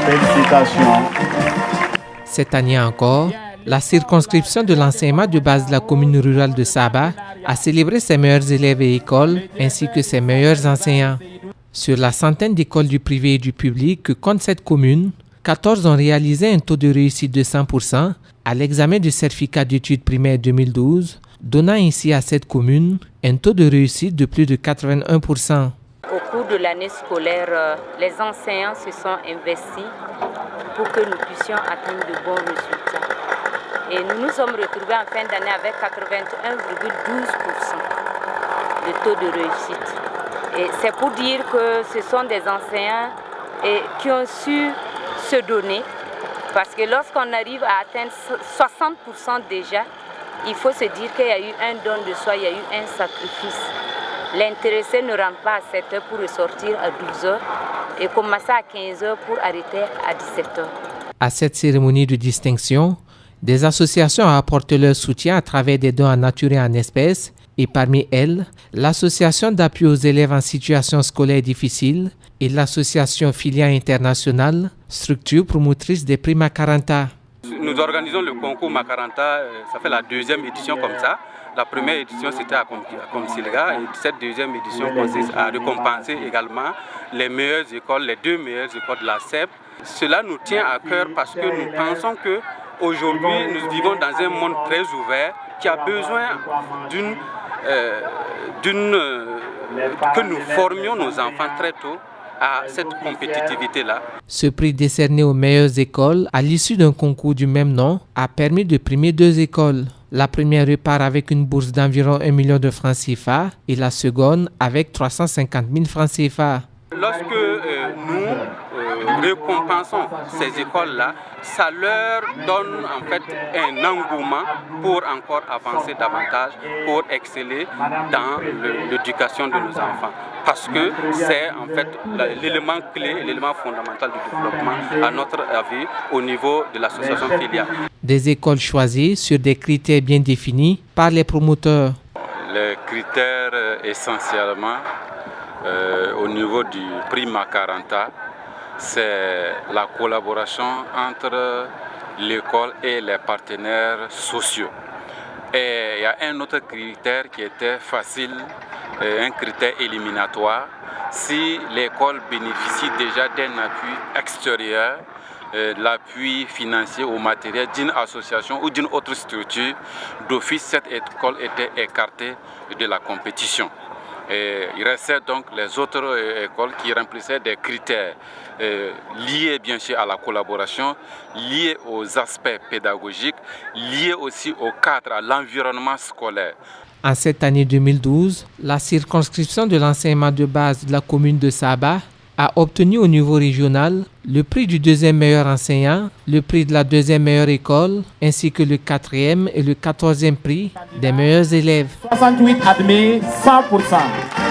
Félicitations. Cette année encore, la circonscription de l'enseignement de base de la commune rurale de Saba a célébré ses meilleurs élèves et écoles ainsi que ses meilleurs enseignants. Sur la centaine d'écoles du privé et du public que compte cette commune, 14 ont réalisé un taux de réussite de 100% à l'examen du certificat d'études primaires 2012, donnant ainsi à cette commune un taux de réussite de plus de 81%. Au cours de l'année scolaire, les enseignants se sont investis pour que nous puissions atteindre de bons résultats. Et nous nous sommes retrouvés en fin d'année avec 81,12% de taux de réussite. Et c'est pour dire que ce sont des enseignants qui ont su se donner. Parce que lorsqu'on arrive à atteindre 60% déjà, il faut se dire qu'il y a eu un don de soi, il y a eu un sacrifice. L'intéressé ne rentre pas à 7 h pour ressortir à 12 h et commencer à 15 h pour arrêter à 17 h. À cette cérémonie de distinction, des associations ont apporté leur soutien à travers des dons en nature et en espèces, et parmi elles, l'Association d'appui aux élèves en situation scolaire difficile et l'Association Filia Internationale, structure promotrice des prix Macaranta. Nous organisons le concours Macaranta, ça fait la deuxième édition comme ça. La première édition c'était à Comsilga et cette deuxième édition consiste à récompenser également les meilleures écoles, les 2 meilleures écoles de la CEP. Cela nous tient à cœur parce que nous pensons que aujourd'hui nous vivons dans un monde très ouvert qui a besoin que nous formions nos enfants très tôt à cette compétitivité-là. Ce prix décerné aux meilleures écoles à l'issue d'un concours du même nom a permis de primer 2 écoles. La première repart avec une bourse d'environ 1 million de francs CFA et la seconde avec 350 000 francs CFA. Lorsque nous récompensons ces écoles-là, ça leur donne en fait un engouement pour encore avancer davantage, pour exceller dans l'éducation de nos enfants. Parce que c'est en fait l'élément clé, l'élément fondamental du développement, à notre avis, au niveau de l'association Filia. Des écoles choisies sur des critères bien définis par les promoteurs. Les critères essentiellement au niveau du prix Macaranta, c'est la collaboration entre l'école et les partenaires sociaux. Et il y a un autre critère qui était facile, un critère éliminatoire. Si l'école bénéficie déjà d'un appui extérieur, l'appui financier ou matériel d'une association ou d'une autre structure, d'office cette école était écartée de la compétition. Et il restait donc les autres écoles qui remplissaient des critères liés bien sûr à la collaboration, liés aux aspects pédagogiques, liés aussi au cadre, à l'environnement scolaire. En cette année 2012, la circonscription de l'enseignement de base de la commune de Saba a obtenu au niveau régional le prix du 2e meilleur enseignant, le prix de la 2e meilleure école, ainsi que le 4e et le 14e prix des meilleurs élèves. 68 admis, 100%.